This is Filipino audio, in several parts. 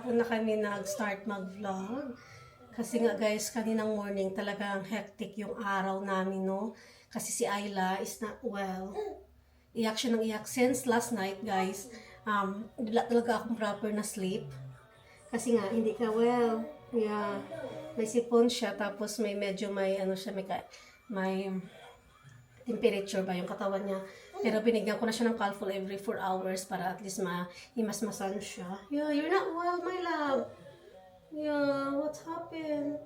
hapon na kami nag-start mag-vlog. Kasi nga guys, kaninang morning talagang hectic yung araw namin, no? Kasi si Ayla is not well. Iyak siya ng iyak since last night, guys. Wala talaga akong proper na sleep. Kasi nga, hindi ka well. Yeah. May sipon siya, tapos may medyo may, ano siya, may temperature ba yung katawan niya. Pero binigyan ko na siya ng Calpol every 4 hours para at least himasmasan siya. Yeah, you're not well, my love. Yeah, what's happened?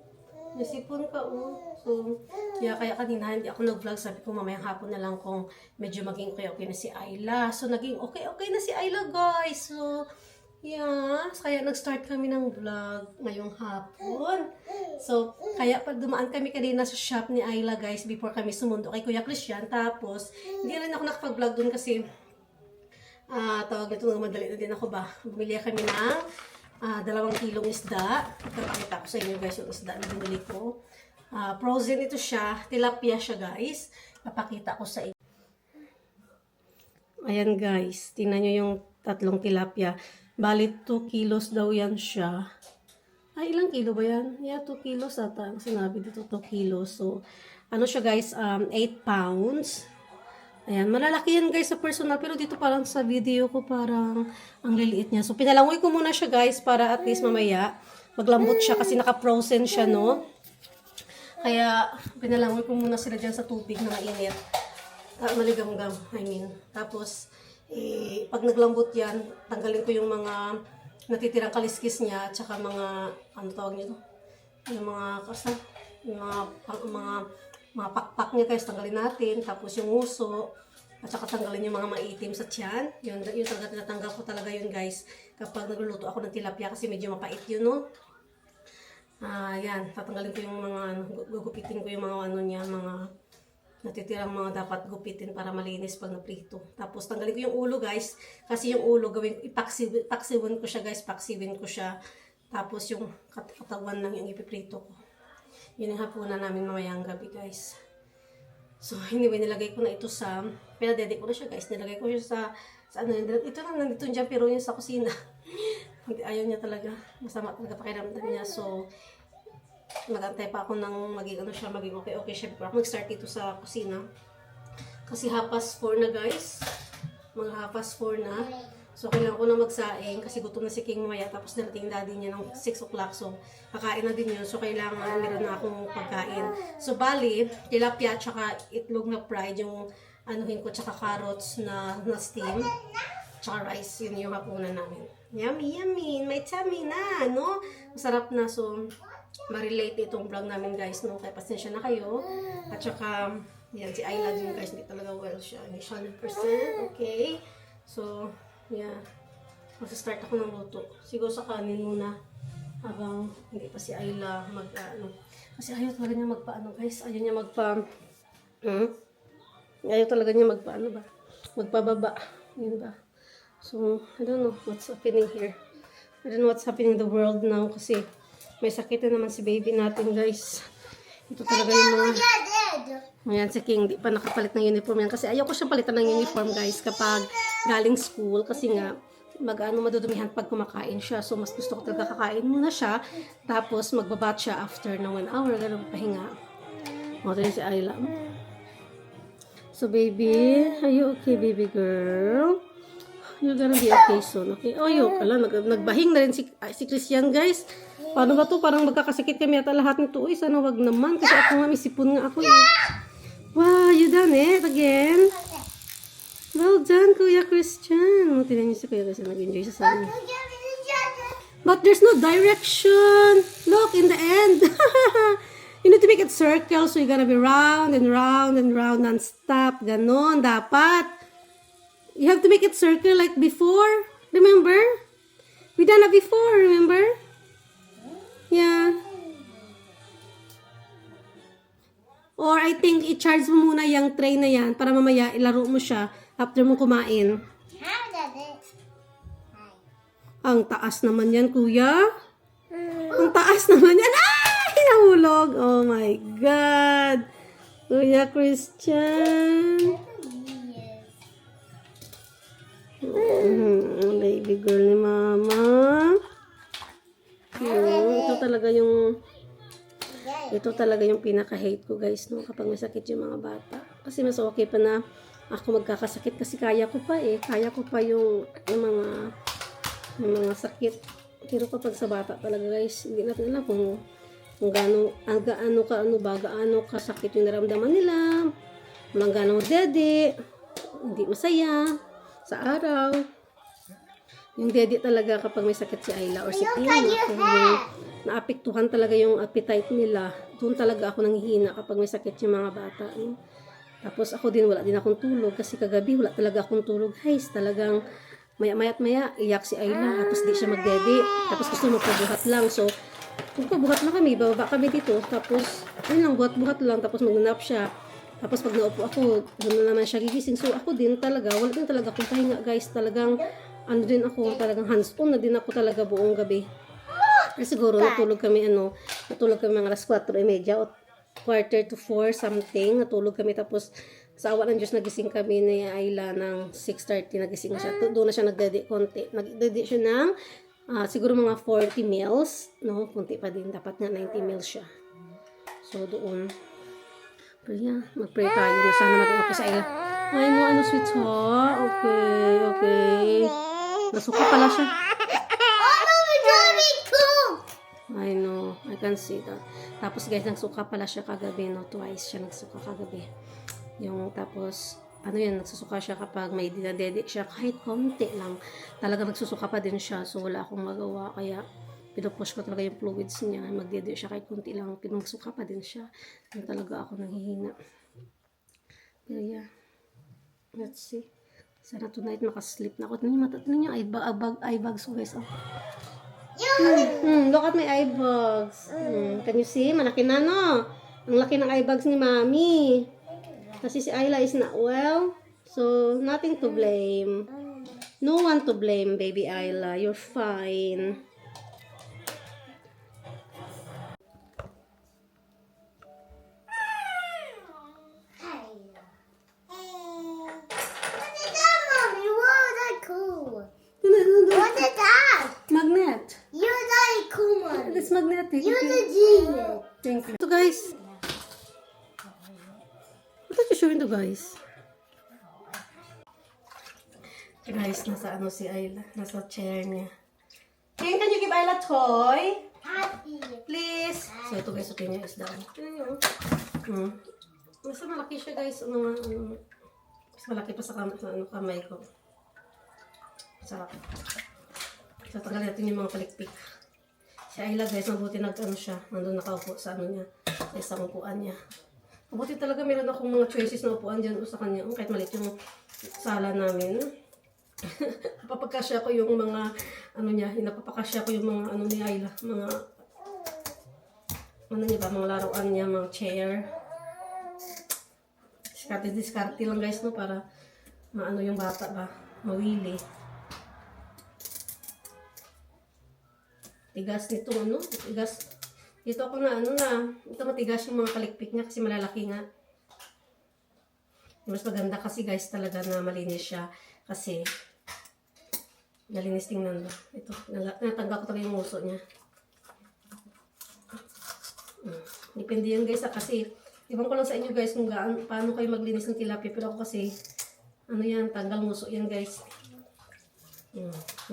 Nasipon ka, oh. So, yeah, kaya kanina hindi ako nag-vlog. Sabi ko mamayang hapon na lang kung medyo maging okay na si Ayla. So, naging okay na si Ayla, guys. So, yeah, kaya nag-start kami ng vlog ngayong hapon. So, kaya pag dumaan kami kanina sa shop ni Ayla, guys, before kami sumundo kay Kuya Christian. Tapos, hindi rin ako nakapag-vlog dun kasi tawag nito, madali na din ako ba. Bumili kami ng 2 kilong isda. Pakita ko sa inyo, guys, yung isda na binili ko. Frozen ito siya. Tilapia siya, guys. Papakita ko sa inyo. Ayan, guys. Tingnan nyo yung 3 tilapia. Bali, 2 kilos daw yan siya. Ay, ilang kilo ba yan? Yeah, 2 kilos ata. Ang sinabi dito, 2 kilos. So, ano siya, guys? 8 pounds. Ayan, malalaki yan, guys, sa personal. Pero dito parang sa video ko, parang ang liliit niya. So, pinalangoy ko muna siya, guys, para at least mamaya maglambot siya kasi naka-frozen siya, no? Kaya, pinalangoy ko muna sila dyan sa tubig na mainit. Maligam-gam, I mean. Tapos, pag naglambot yan, tanggalin ko yung mga natitirang kaliskis niya at saka mga, ano tawag nito? Yung mga mga pakpak niya, guys, tanggalin natin. Tapos yung nguso, at saka tanggalin yung mga maitim sa tiyan. Yun talaga, tinatanggal ko talaga yun, guys, kapag nagluluto ako ng tilapia kasi medyo mapait yun, no? Yan, tatanggalin ko yung mga, gugupitin ko yung mga ano niya, mga natitirang mga dapat gupitin para malinis pag naprito. Tapos tanggalin ko yung ulo, guys, kasi yung ulo paksiwin ko siya, guys, paksiwin ko siya. Tapos yung katawan lang yung ipiprito ko. Yun yung hapunan namin mamayang gabi, guys. So, anyway, nilagay ko na ito sa, pinadede ko na siya, guys. Nilagay ko siya sa ano, ito lang nandito dyan, pero yun sa kusina. Ayaw niya talaga. Masama talaga pakiramdam niya. So, magantay pa ako ng maging okay siya. Pero ako mag-start dito sa kusina. Kasi 4:30 na, guys. Mga 4:30 na. So, kailangan ko na magsaing kasi gutom na si King mamaya. Tapos narating daddy niya ng 6 o'clock. So, kakain na din yun. So, kailangan meron na akong pagkain. So, bali, tilapia tsaka itlog na fried. Yung anuhin ko tsaka carrots na steam. Tsaka rice. Yun yung hapunan namin. Yummy, yummy. May tummy na, no? Masarap na. So, ma-relate itong vlog namin, guys, no? Kaya pasensya na kayo. At tsaka, yan, si Ayla din, guys. Hindi talaga well siya. Hindi siya 100%. Okay? So, yeah. Mag-start ako ng luto. Siguro sa kanin muna. Habang hindi pa si Ayla Kasi ayaw talaga niya magpaano, guys. Ayaw niya ayaw talaga niya ba? Magpababa. Yun ba? So, I don't know what's happening here. I don't know what's happening in the world now. Kasi may sakit na naman si baby natin, guys. Ito talaga yung mga... Ayan, si King, di pa nakapalit ng uniform yan. Kasi ayaw ko siyang palitan ng uniform, guys, kapag galing school. Kasi nga, madudumihan pag kumakain siya. So, mas gusto ko talaga kakain muna siya. Tapos, magbabat siya after ng 1 hour. Ganun, pahinga. O, ito si Ayla. So, baby, are you okay, baby girl? You're gonna be okay soon, okay? Oh, yun pala, nagbahing na rin si Christian, guys. Paano ba to? Parang magkakasakit kami ata lahat nito. Uy, sana wag naman. Kasi ako nga, may sipon nga ako. Wow, you done it again? Well done, Kuya Christian. Tingnan niyo si Kuya Christian. Nag-enjoy siya sa amin. But there's no direction. Look, in the end. You need to make it circle. So you're gonna be round and round and round non-stop. Ganon, dapat. You have to make it circle like before. Remember? We done it before, remember? Yeah. Or I think i-charge mo muna yung tray na yan para mamaya ilaro mo siya after mo kumain. Ang taas naman yan, kuya. Ang taas naman yan. Ay! Nahulog. Oh my God. Kuya Christian. Baby girl ni mama. talaga yung pinaka-hate ko guys, no, kapag may sakit yung mga bata. Kasi mas okay pa na ako magkakasakit kasi kaya ko pa yung mga sakit. Pero kapag sa bata talaga guys, hindi natin alam kung gaano kasakit yung naramdaman nila, kung gaano dede, hindi masaya sa araw. Yung dede talaga kapag may sakit si Ayla or si Tina, kung naapektuhan talaga yung appetite nila, doon talaga ako nanghihina kapag may sakit yung mga bata. No? Tapos ako din, wala din akong tulog kasi kagabi wala talaga akong tulog guys. Talagang maya iyak si Ayla, tapos di siya magdede, tapos gusto magpabuhat lang. So kung pabuhat na kami, bababa kami dito, tapos yun lang, buhat-buhat lang, tapos mag-nap siya. Tapos pag naupo ako, doon na naman siya gigising. So ako din talaga, wala din talaga akong pahinga guys. Talagang din ako, talagang hands-on na din ako talaga buong gabi. Kasi siguro natulog kami mga alas 4:30 o 3:45 something, natulog kami. Tapos sa awa ng Diyos, nagising kami ni Ayla ng 6:30, nagising na siya. Doon na siya nagdedi konti. Nagdedi siya ng siguro mga 40 meals, no? Kunti pa din, dapat nga 90 meals siya. So doon. Pero yeah, mag-pray tayo na sana maging okay sa Ayla. Ay no, sweet ha? Okay. Nasuka pala siya. I know, I can see that. Tapos guys, nagsuka pala siya kagabi, no? Twice siya nagsuka kagabi. Yung tapos, nagsusuka siya kapag may dinadede siya, kahit konti lang. Talaga nagsusuka pa din siya, so wala akong magawa. Kaya, pinupush ko talaga yung fluids niya. Magdede siya kahit konti lang, pinagsuka pa din siya. Yung talaga ako nanghihina. Pero yeah, let's see. Sana tonight makasleep na ako. Tignan niyo eye bags ko guys. Oh. Look at my eye bags. Can you see? Malaki na, no? Ang laki ng eye bags ni Mami. Kasi si Ayla is not well. So, nothing to blame. No one to blame, baby Ayla. You're fine. What is that? Magnet. You're the cool one. It's magnetic. You're the genius. Thank you. So guys, what are you showing to guys? Guys, nasa si Ayla. Nasa chair niya. Can you give Ayla toy? Happy. Please. So ito guys, okay niya is down. Mas malaki siya guys. Mas malaki pa sa kamay ko. Sarap. So tanggalin natin yung mga palikpik. Si Ayla guys, mabuti siya. Nandun nakaupo sa niya. Sa isang upuan niya. Mabuti talaga meron akong mga choices na upuan dyan sa kanya. Kahit maliit yung sala namin. Napapagkasya ko yung mga napapakasya ko yung mga ni Ayla. Mga mga laruan niya, mga chair. Diskarte lang guys, no, para yung bata ba, mawili. Tigas nito, tigas. Dito ako ito matigas yung mga kalikpik niya kasi malalaki nga. Mas maganda kasi guys talaga na malinis siya kasi malinis tingnan ba. Ito, natanggal ko talaga yung uso niya. Depende yan guys kasi iwan ko lang sa inyo guys kung paano kayo maglinis ng tilapia, pero ako kasi tanggal nguso yan guys.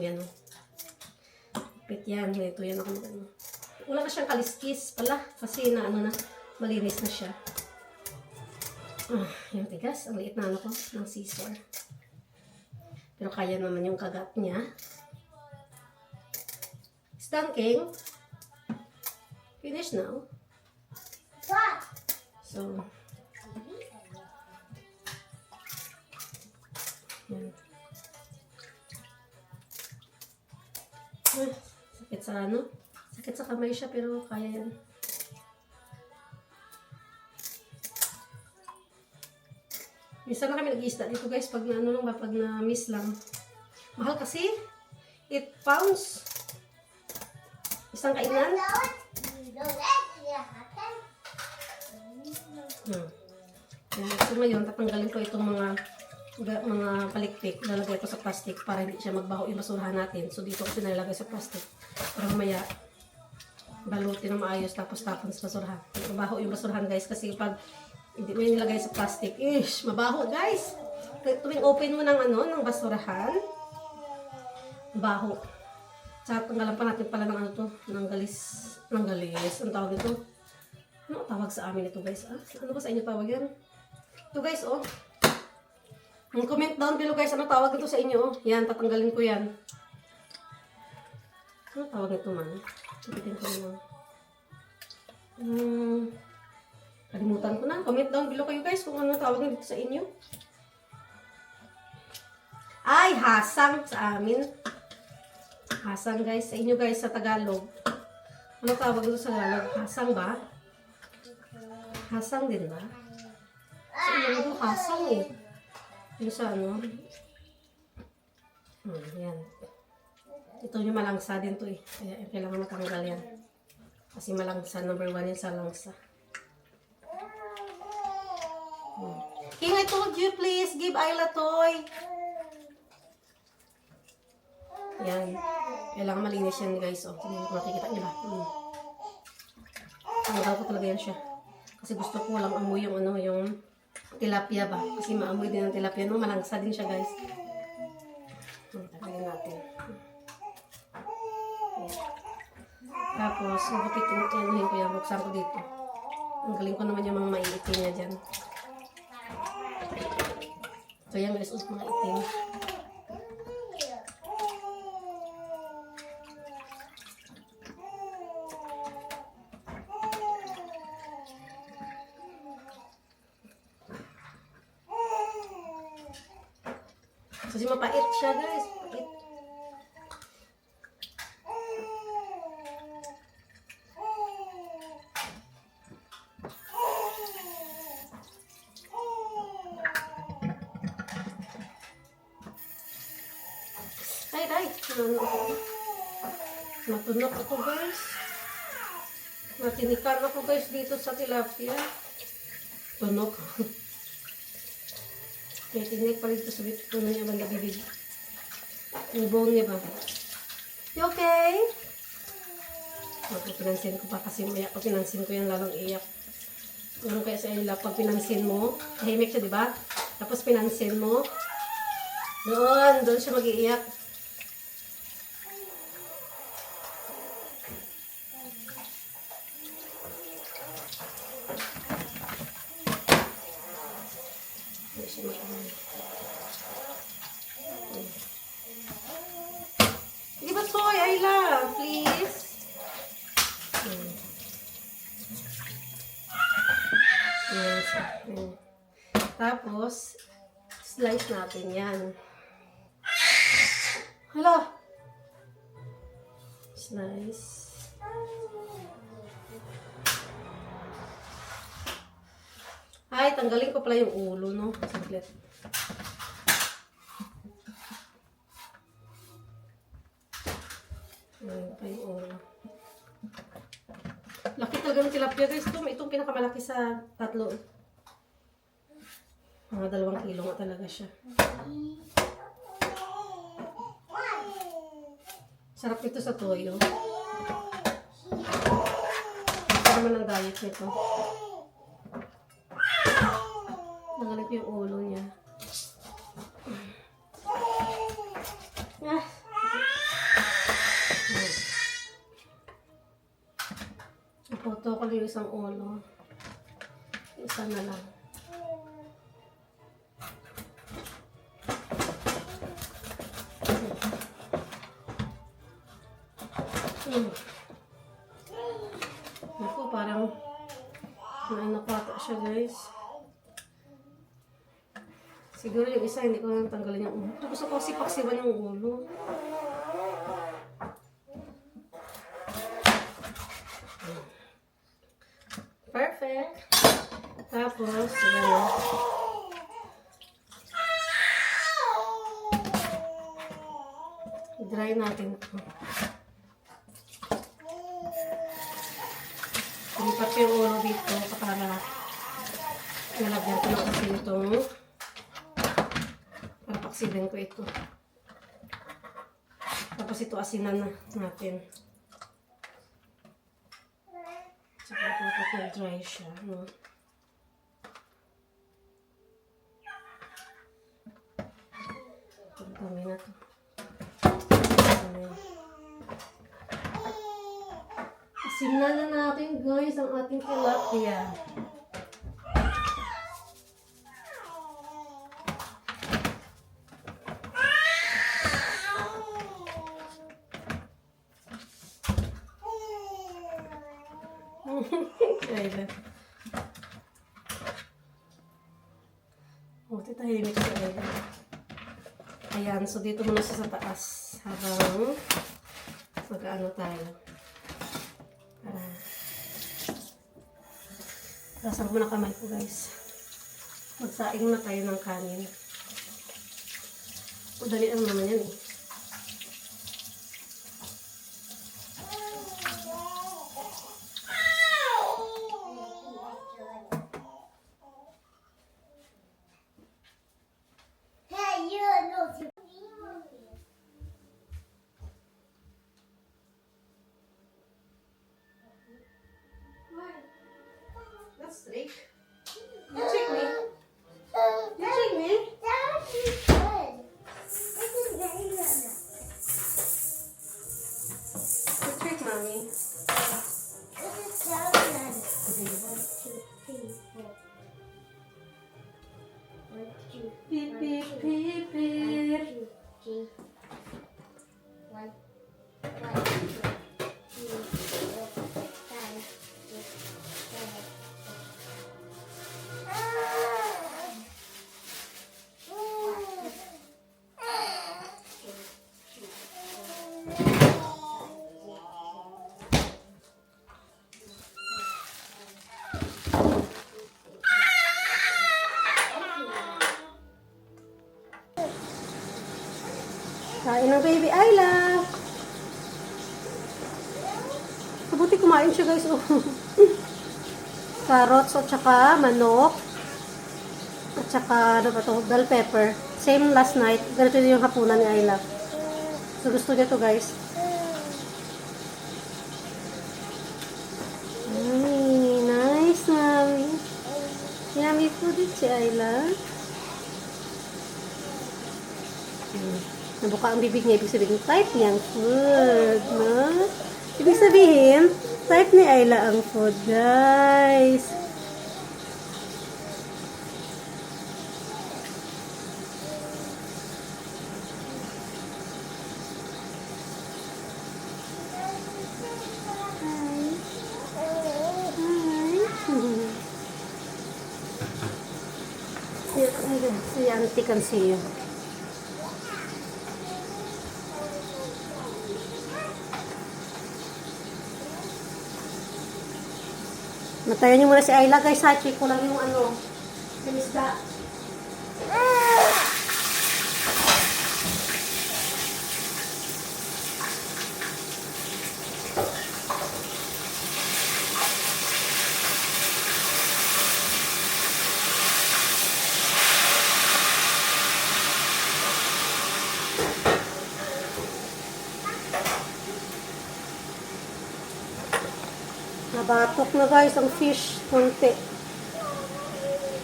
Yan pit yan, ito yan ako wala na siyang kaliskis pala kasi malinis na siya. Yung tigas, ang liit na ko ng scissor, pero kaya naman yung kagat niya. It's done, King. Finish now. So yan. Sakit sa sakit sa kamay siya pero kaya yan. Minsan na kami nag-i-isda dito guys pag pag na-miss lang. Mahal kasi 8 pounds isang kainan. So ngayon tatanggalin ko itong mga palikpik, lalagay ko sa plastic para hindi siya magbaho yung basurahan natin. So dito ko sinalagay sa plastic para mamaya balutin na maayos tapos tapon sa basurahan. Mabaho yung basurahan guys kasi pag hindi mo yung nilagay sa plastic, mabaho guys. Tuwing open mo ng ng basurahan, baho. Tsaka tanggalan pa natin pala ng ng galis. Ang tawag ito? Ano tawag sa amin ito guys? Ano ba sa inyo tawag yan? Ito guys, comment down below guys, ano tawag ito sa inyo? Yan, tatanggalin ko yan. Ano tawag ito man? Sabitin ko naman. Kalimutan ko na. Comment down below kayo guys kung ano tawag dito sa inyo. Ay, hasang sa amin. Hasang guys. Sa inyo guys sa Tagalog. Ano tawag ito sa Tagalog? Hasang ba? Hasang din ba? Sa inyo ito hasang eh. Yung sa yan. Ito yung malangsa din to eh. Kaya kailangan matanggal yan. Kasi malangsa, number 1 yan sa langsa. King, I told you please give Ayla toy. Yan. Kailangan malinis yan guys. Tingnan ko makikita nila. Tanggal ko talaga yan siya. Kasi gusto ko lang amoy yung yung tilapia ba. Kasi maamoy din ang tilapia. Malangsa din siya guys. Tanggalin natin. Tapos, gupitin ko yan. Buksan ko dito. Ang galing ko naman yung mga maiitim niya dyan. So yan guys, mga itim. Kasi mapait siya guys. Mapait. Ay, natunok ako guys. Natinikan ako guys dito sa tilapia. Tunok. May tinik pa dito sa bituno niya banda bibig. Yung bone niya ba? You okay? Pinansin ko pa kasi maya pag pinansin ko yan lalong iyak. Ganun kaya sa ila pag pinansin mo, tahimik siya diba? Tapos pinansin mo, doon siya mag-iiyak. Di ba soy, Ayla? Please. Yes. Tapos, slice natin yan. Hala. Slice. Ay, tanggalin ko pala yung ulo, no? Saglit. Ayan pa yung ulo. Laki talaga ng tilapia, guys. Itong pinakamalaki sa tatlo. Mga 2 kilo nga talaga siya. Sarap ito sa toyo. Ito naman ang diet nito. Nangalit yung ulo niya. Napoto ko yung isang ulo. Isa na lang. Naku, parang napata siya guys. Siguro yung isa hindi ko lang tanggalin yung ulo. Gusto ko sipak-siwan yung ulo. Perfect. Tapos, yan. I-dry natin ito. Lipat yung ulo dito para nalagyan ko ng asin itong para paksidan ko ito. Tapos ito asinan natin. Tsaka dapat na-dry siya, no? Ang dami na to. Asimna na natin guys ang ating tilapia. Ayun. Oh, titahimik siya ayun. Ayan, so dito muna siya sa taas habang mag-ano tayo. Rasang ko na kamay ko guys. Magsaing na tayo ng kanin. Madali lang naman yan eh. Hey, you look. That's trick. You trick me. You trick me. That is good. This is very good. You trick mommy. This is so good. 1, 2, 3, 4. 1, 2, Beep, beep, beep, beep. 2, 3. 1, 2, 3, 4, 5, 6, 7. Kain ng baby Ayla. Mabuti kumain siya guys. Oh. Carrots at saka manok. At saka ano ba to? Bell pepper. Same last night. Ganito din yung hapunan ni Ayla. So gusto niya to guys. Ay, nice mami. Yummy food din si Ayla. Nabuka ang bibig niya, ibig sabihin, type niya ang food, no? Ibig sabihin, type ni Ayla ang food, guys. Si Auntie can see you. Matayan niyo muna si Ayla guys ha. Check ko lang yung ano. Yung isda. Nabatok na guys ang fish. Kunti.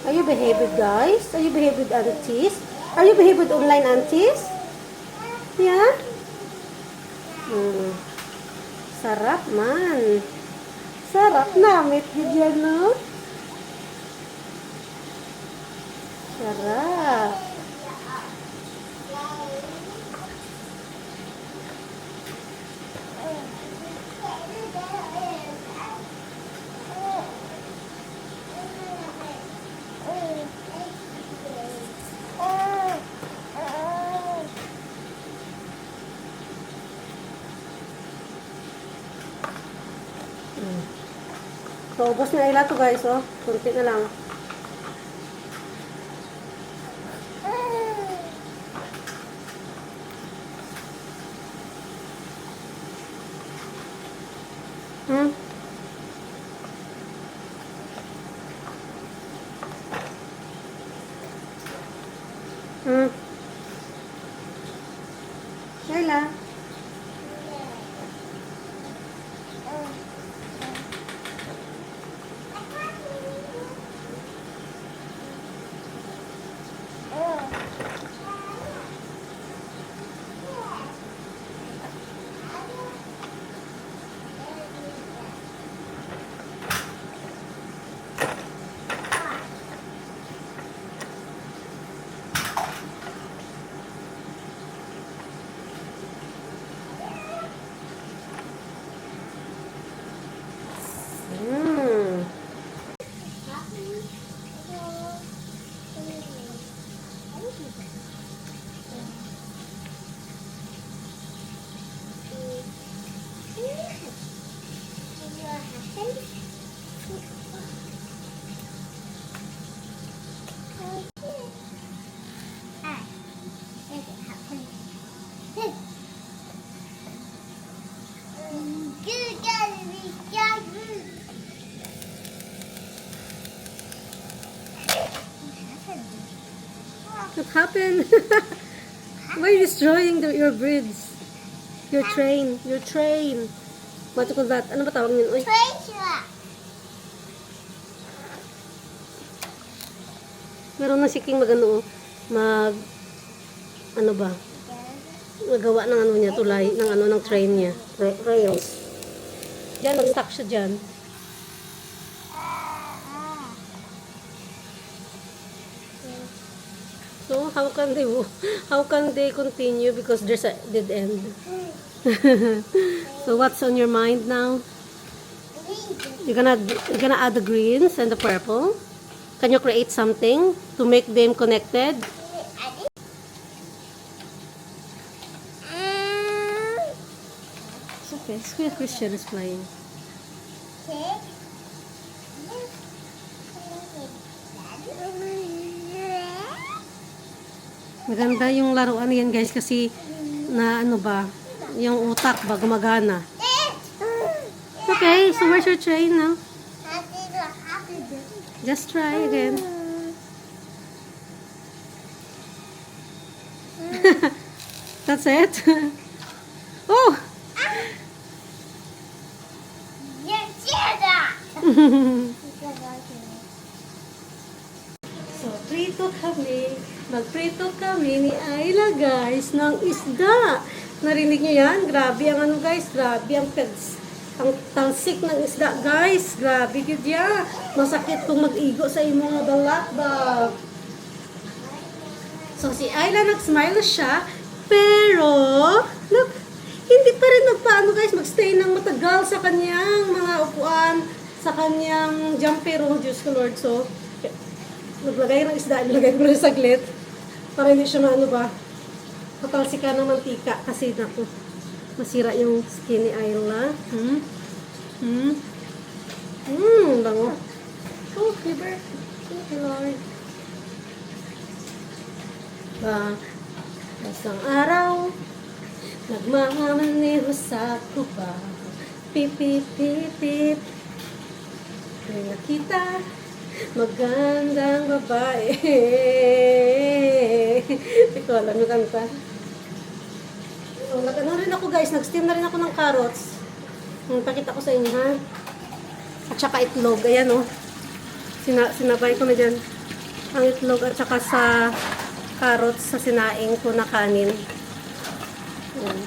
Are you behaved guys? Are you behaved aunties? Are you behaved online aunties? Yeah? Sarap man. Sarap na. Meet yun no? Sarap. So, ubos na ila to guys, oh. Kunti na lang. Layla. What happened? Why are you destroying your bridge? Your train. Your train. What do you call that? Ano ba tawag yun? Uy. Treasure. Meron na si King mag-ano, ano ba? Magawa ng ano niya, tulay, ng ano, ng train niya. Rails. Diyan, nag-stuck siya dyan. So, how can they continue because there's a dead end? So, what's on your mind now? You're gonna add the greens and the purple? Can you create something to make them connected? It's okay. Kuya Christian is playing. Maganda yung laruan yan guys kasi na ano ba, yung utak ba gumagana. Okay, so where's your train now? Just try again. That's it? Oh! So, magprito kami ni Ayla guys ng isda. Narinig nyo yan? Grabe ang ano guys, grabe ang talsik ng isda guys. Grabe yun ya. Masakit kung mag-igo sa imong balat ba. So si Ayla nag-smile siya, pero look, hindi pa rin nagpaano guys, magstay ng matagal sa kanyang mga upuan, sa kanyang jumpero, Diyos ko Lord. So, naglagay ng isda, nilagay ko na saglit para hindi siya maano ba, matalsika ng mantika kasi naku, masira yung skin ni Ayla. Bango. Oh, fever. Thank you, Lord. Isang araw, nagmamaneho sa kuba. Pip, pip, pip, pip. May nakita, magandang babae. Hindi ko alam yung kanta. Nag-ano rin ako guys, nag-steam na rin ako ng carrots. Pakita ko sa inyo ha. At saka itlog, ayan o. Sinabay ko na dyan. Ang itlog at saka sa carrots sa sinaing ko na kanin. Ayan.